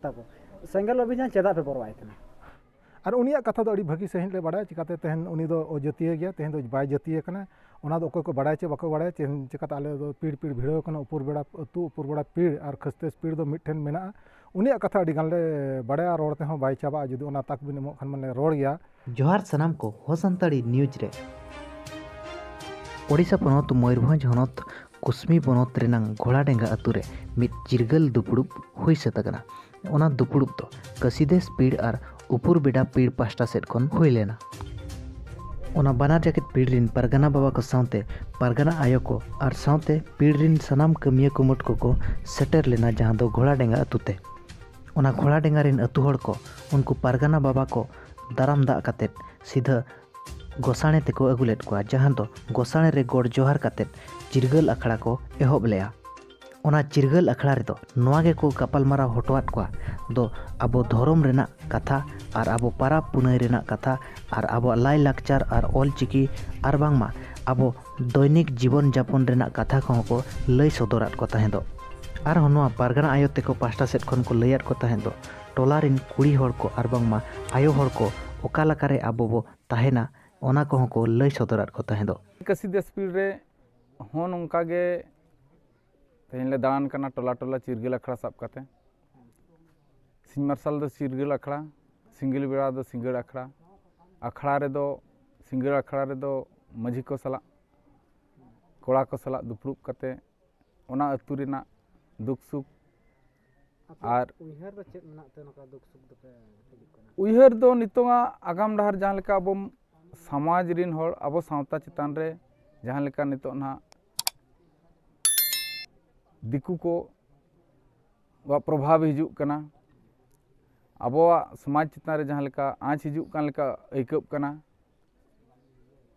ताको सेंगल अभियान चेदा पे बरवाय थे और उनिया कथा दो भागी सही ले बड़ा चिकाते तेहन उनी दो जातीय गया तेहन दो बाय जातीय कना ओना दो अकोय को बड़ा चे बाको बड़ा चिकाते आले दो पीड़ पीड़ भिड़ो कना ऊपर बेड़ा अतु ऊपर बेड़ा पीड़ और खस्ते पीड़ दो मिठन मेना उनिया कथा अड़ी गान ले बड़ा रोड ते हो बाय चाबा जुदी ओना तक बिन एमो खान माने रोड गया। जोहार सनाम को हो संताड़ी न्यूज रे ओडिशा पनत मयूरभंज हनत कुसमी बनत रेनांग घोड़ाडेंगा अतु रे मिट चिरगल दुपुड़ुब हुई सतगना ओना दुपुड़ुब दो कसीदेस पीड़ और उपुर बेड़ा पीड़ पास्टा सेट खन हुई लेना ओना बानार जैकेट पीड़ रिन परगना बाबा को साउते परगना आयो को और साउते पीड़ रिन सनाम कमिया कुमुट को सेटर लेना जहां दो घोड़ाडेंगा अतुते ओना घोड़ाडेंगा रिन अतु हड़ को उनको परगना बाबा को दाराम दा कातेट सीधा गोसाणे तेको अगुलेट को जहां दो गोसाणे रे गोड़ जोहार कातेट चिरगल अखड़ा को एहब लेया ओना चिरगल अखड़ा रे दो नोआ गे को गपालमारा हटवात को दो आबो धर्म रेना कथा और आबो पारा पुनई रेना कथा और आबो लाई लाकचार और ऑल चिकी और बांगमा आबो दैनिक जीवन जापन रेना कथा को लई सदरात को तहें दो और नोआ परगना आयो तेको पास्टा सेट खन को लैयात को तहें दो टोला रिन कुड़ी हड़ को और बांगमा आयो हड़ को ओका लकारे आबो बो तहेना ओना को लई सदरात को तहें दो कसीदेस पीड़ रे होन उनका गे तेहन ले दान करना टोला टोला चिरगल अखड़ा सब करते सिंह मार्शल दो चिरगल अखड़ा सिंगल बेड़ा दो सिंगड़ अखड़ा अखड़ा रे दो सिंगड़ अखड़ा रे दो मझी को सला कोड़ा को सला दुपड़ुब करते ओना अतु रेना दुख सुख और उयहर दो नितोंगा आगाम डहर जहां लेका अब समाज रिन होड़ अब सावता चितान रे जहां लेका नितो ना दिकू को प्रभाव हिजुक कना अबोआ समाज चितान रे जहां लेका आँच हिजुक कान लेका अइकब कना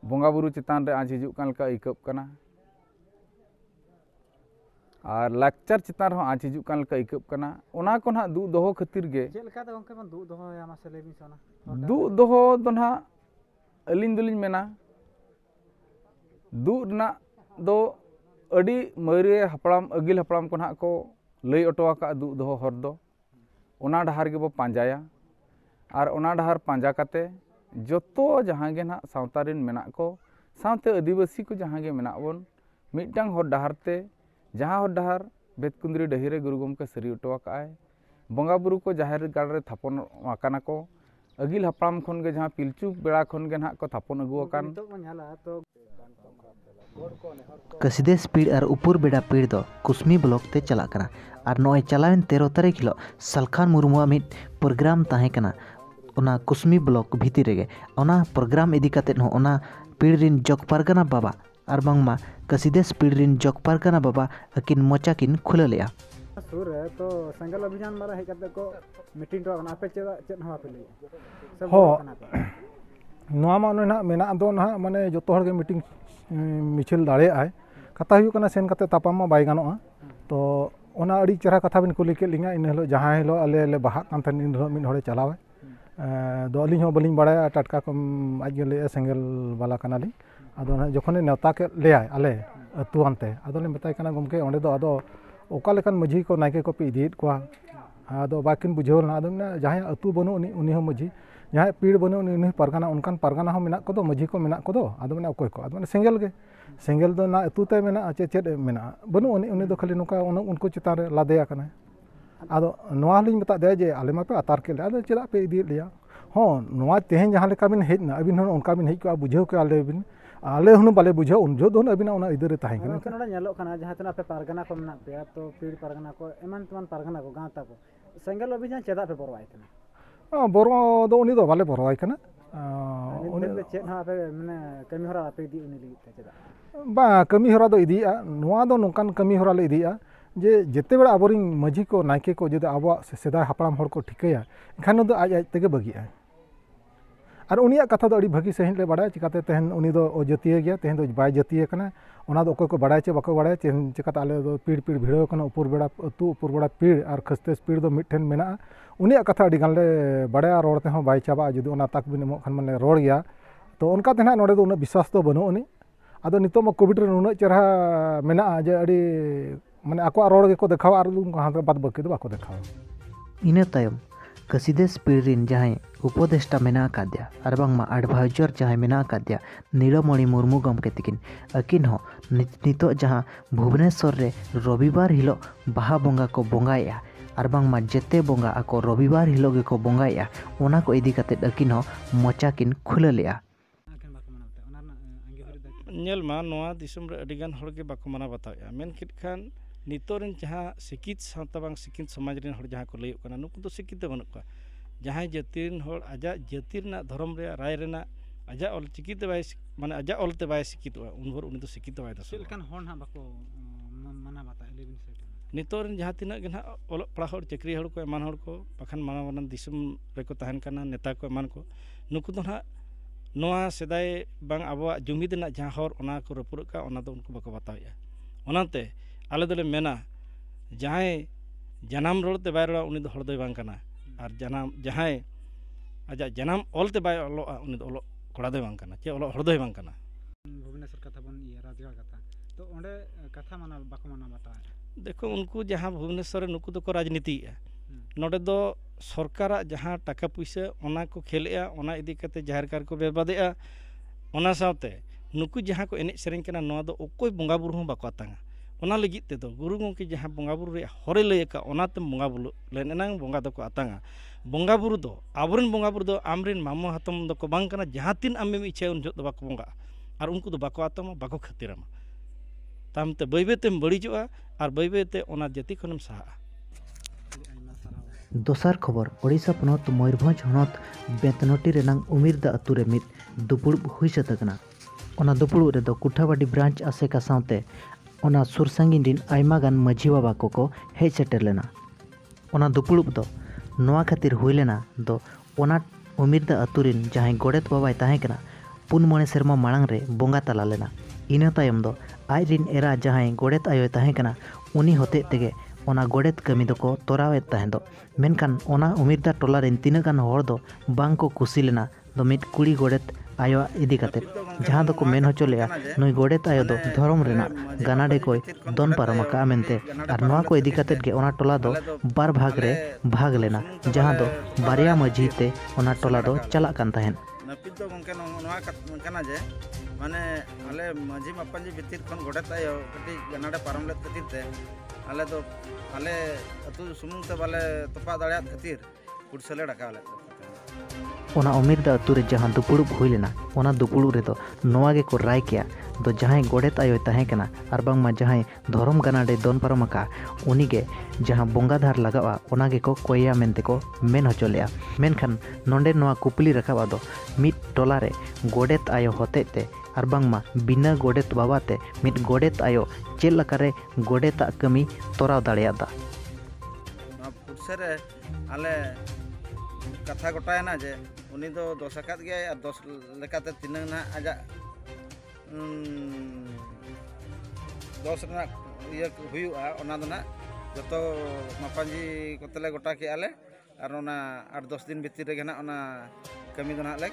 बोंगा बुरु चितान रे आँच हिजुक कान लेका अइकब कना और लाकचार चितान रे आँच हिजुक कान लेका अइकब कना ओना को ना दु दोहो खातिर गे चेल लेका दो गंके बन दु दोहो या मासे लेबिन सोना दु दोहो दो ना अलिन दुलिन मेना दु ना दो अड़ी मरे हपड़ाम अगिल हपड़ाम को ना को लई अटवा का दु दोहो हर दो ओना डहार के बो पांजाया और ओना डहार पांजा काते जोतो जहां गे ना सावतारिन मेना को सावते आदिवासी को जहां गे मेना बोन मिटांग हर डहार ते जहां हर डहार बेतकुंद्री डहिरे गुरु गोमके सरी अटवा काय बंगा बुरु को जाहिर गाड़ रे थापन आकाना को अगिल हपड़ाम खन गे जहां पिलचू बेड़ा खन गे ना को थापन अगुआ कान कसीदेस पीड़ और उपुर बेड़ा पीड़ दो कुसमी ब्लॉक ते चला कना और नॉय चलावेन 13 तारीख हिलो सलखान मुर्मुआ मिट प्रोग्राम ताहे कना ओना कुसमी ब्लॉक भीतर रेगे ओना प्रोग्राम इदी काते हो ओना पीड़ रिन जग परगना बाबा और बांगमा कसीदेस पीड़ रिन जग परगना बाबा अकिन मोचा किन खुला लेया सुर है तो सेंगल अभियान मारा है कते को मीटिंग तो आपे चेद हवा पे ले सब हो नोआ मा ना मेना दो ना माने जोतो हर गे मीटिंग मिछिल दाड़े आय कथा हुई कना सेन कते तापाम मा बाय गानोआ तो ओना अड़ी चेहरा कथा बिन कुली के लिंगा इन हलो जहां हलो अले बाहा कान थन इन मिन हड़े चलावे दो अलिन हो बलिन बड़ा टटका को आज ले सेंगल वाला कना ली आदो जखने नेवता के ले आय अले अतुआनते आदो ले बताय कना गमके ओंडे दो आदो ओका लेकन मझी को नायके को पे इदीत को आदो बाकिन बुझेव ना आदो जहां अतु बनो उनी हो मझी जहां पीड़ बनो उनी परगना उनकान परगना हो मेना को दो मझी को मेना को दो आदो मेना कोय को आदो माने सेंगल गे सेंगल दो ना अतु ते मेना चेद मेना बनो उनी दो खाली नुका उनको चितान रे लादेया कना आदो नोआ लिन बता दे जे आले मा पे अतार के आदो चेदा पे इदी लिया हो नोआ तेहन जहां लेका बिन हेजना अबिन हो उनका बिन हेज को बुझेव के आले हुन बाले बुझे उन जो दोन अबिना उना इधर ताहें कना कनोडा नेलो कना जहां तना पे परगना को मना पे तो पीड़ परगना को एमान तमान परगना को गांता को सेंगल अभियान चेदा पे बरवाय तना बोरो दो उनी दो बाले बरवाय कना उनी दो चेद हा पे माने कमी हरा पे दी उनी लिगित चेदा बा कमी हरा दो इदिया नोआ दो नोकान कमी हरा ले इदिया जे जेते बेड़ा आबोरिन मझी को नायके को जदि आबो सेदा हपड़ाम हड़ को ठिकया एखान दो आज तेगे बगिया और उनिया कथा दो भागी सही ले बड़ा चिकाते तेहन उनी दो जातीय गया तेहन दो बाय जातीय कना ओना दो को बड़ा चे बाको बड़ा चिकाते आले दो पीड़ पीड़ भिड़ो कना ऊपर बेड़ा अतु ऊपर बेड़ा पीड़ और खस्ते पीड़ दो मिठन मेना उनिया कथा अड़ी गान ले बड़ा रोड ते हो बाय चाबा जदि ओना तक बिन एमो खान माने रोड गया तो उनका तेना नोडे दो उना विश्वास तो बनो उनी आदो नितो मा कोविड रे उना चेहरा मेना जे अड़ी माने आको रोड के को देखावा और हाथ बात बाकी दो बाको देखावा ᱤᱱᱟᱹ ᱛᱟᱭᱚᱢ ᱠᱟᱹᱥᱤᱫᱮᱥ ᱯᱤᱲ ᱨᱤᱱ ᱡᱟᱦᱟᱸᱭ ᱩᱯᱚᱫᱮᱥᱴᱟ ᱢᱮᱱᱟᱜ ᱟᱠᱟᱫᱮᱭᱟ ᱟᱨ ᱵᱟᱝᱢᱟ ᱮᱰᱵᱷᱟᱭᱡᱟᱨ ᱡᱟᱦᱟᱸᱭ ᱢᱮᱱᱟᱜ ᱟᱠᱟᱫᱮᱭᱟ ᱱᱤᱞᱚᱢᱚणि ᱢᱩᱨᱢᱩ ᱜᱚᱢᱠᱮ ᱛᱟᱹᱠᱤᱱ ᱟᱹᱠᱤᱱ ᱦᱚᱸ ᱱᱤᱛᱚᱜ ᱡᱟᱦᱟᱸ ᱵᱷᱩᱵᱽᱱᱮᱥᱥᱚᱨ ᱨᱮ ᱨᱚᱵᱤᱵᱟᱨ ᱦᱤᱞᱳᱜ ᱵᱟᱦᱟ ᱵᱚᱸᱜᱟ ᱠᱚ ᱵᱚᱸᱜᱟᱭᱮᱜᱼᱟ ᱟᱨ ᱵᱟᱝᱢᱟ ᱡᱮᱛᱮ ᱵᱚᱸᱜᱟ ᱟᱠᱚ ᱨᱚᱵᱤᱵᱟᱨ ᱦᱤᱞᱳᱜ ᱜᱮᱠᱚ ᱵᱚᱸᱜᱟᱭᱮᱜᱼᱟ ᱚᱱᱟ ᱠᱚ ᱤᱫᱤ ᱠᱟᱛᱮᱫ ᱟᱹᱠᱤᱱ ᱦᱚᱸ ᱢᱚᱪᱟ ᱠᱤᱱ ᱠᱷᱩᱞᱟᱹ ᱞᱮᱜᱼᱟ। ᱧᱮᱞ मा नोआ दिसम रे अडिगान हर के बाको माना बताया मेनकित खान नितोरन जहाँ शिक्षित सावता बांग शिक्षित समाज रेन हर जहाँ को लैयो कना नुकु तो शिक्षित बनक का जहाँ जातिन हर आजा जातिर ना धर्म रे राय रेना आजा ऑल चिकित बाय माने आजा ऑलते बाय शिक्षित उन भर उनी तो शिक्षित बाय दस लेकिन होन हा बाको माना बता 11 से नितोरन जहाँ तिना गना ऑल पढ़ा हर चक्री हर को एमान हर को पखन माना बनन दिसम रे को तहन कना नेता को एमान को नुकु तो ना नोआ सेदाय बांग आबो जुमिद ना जहाँ हर ओना को रपुर का ओना तो उनको बाको बताया ओनाते आले दोले मेना जहाँ जनाम रोडते बाय रोड़ा उनी दो हर दोय बांग कना और जनाम जहाँ आजा जनाम ऑलते बाय ऑलोआ उनी दो ऑलो कोड़ा दोय बांग कना चे ऑलो हर दोय बांग कना भुवनेश्वर कथा बन ये राजगढ़ कथा तो ओंडे कथा माना बाको माना बता देखो उनको जहाँ भुवनेश्वर नुकु दो को राजनीति नोडे दो सरकार जहाँ टाका पैसा ओना को खेलेआ ओना इदी कते जाहिर कार को बेबादेआ ओना सावते नुकु जहाँ को एने सेरें कना नोआ दो ओकोय बोंगा बुरु हूँ बाको आतांगा ओना लगित ते दो गुरु गोंके जहाँ बोंगा बुरु रे हरे लयका ओनाते बोंगा बुरु लेनेनांग बोंगा दो को आतांगा बोंगा बुरु दो आबरेन बोंगा बुरु दो आमरेन मामो हातम दो को बांग कना जहाँ तीन आमेम इच्छा उन जत दो बाको बोंगा और उनको दो बाको आतमा बाको खतिरामा तामते बैबेतेम बड़ीजोआ और बैबेते ओना जाति खनम साहा दोसार खबर ओडिशा पनत मयूरभंज हनत बेतनटी रेनांग उमिरदा अतु रे मिद दुपुड़ुब हुई सतकना ओना दुपुड़ुब रे दो कुठाबाड़ी ब्रांच आसेका सावते ओना सुरसांगिन दिन आयमा गान माझी बाबा को हेज सेटर लेना ओना दुपुड़ुब दो नोआ खातिर हुई लेना दो ओना उमिरदा अतु रिन जहां गोडेत बाबाय ताहें कना 4 सेरमा मांग रे बोंगा तला लेना इना तायम दो आय रिन एरा जहां गोडेत आयोय ताहें कना उनी होते तेगे ओना गोडेत कमी दो को तोरावेत ताहें दो मेनखान ओना उमिरदा टोला रेन तीना गान हर दो बांग को कुसी लेना दो मिट कुड़ी गोडेत आयो इदी काते जहां दो को मेन होचो लेया नुई गोडेत आयो दो धर्म रेना गानाडे कोय दोन पारमका मेनते आर नोआ को इदी काते गे ओना टोला दो बार भाग रे भाग लेना जहां दो बारिया मझी ते ओना टोला दो चला कान ताहेन नपित दो गंके नोआ कना जे माने आले माझी मापांजी भितिर खन गोडेत आयो कटी गानाडे पारम लेत खातिर ते आले दो आले अतु सुमुंग ते बाले तपा दाड़ियात खातिर कुडसले डाकाले ओना उमिरदा अतु रे जहां दुपुड़ुब हुई लेना ओना दुपुड़ुब रे दो नोआ गे को राय किया दो जहां गोडेत आयो ताहें कना आर बांग मा जहां धरम गानाडे दोन पारमका उनी गे जहां बोंगाधार लगावा ओना गे को कोया मेनते को मेन होचो लेया मेनखान नोंडे नोआ कुपली रखावा दो मिट टोला रे गोडेत आयो होते ते आर बांग मा बिना गोडेत बाबाते मिट गोडेत आयो चेल लकारे गोडेता कमी तोराव दाड़ियादा पुरसरे आले कथा गोटायना जे उनी दो दोस आकाद गया और दोस लेकाते तिनंग ना आजा दोस ना ये हुयुआ ओना दो ना जतो मापांजी कोतले गोटा के आले और ओना 8-10 दिन भीतर रे ना ओना कमी दो ना ले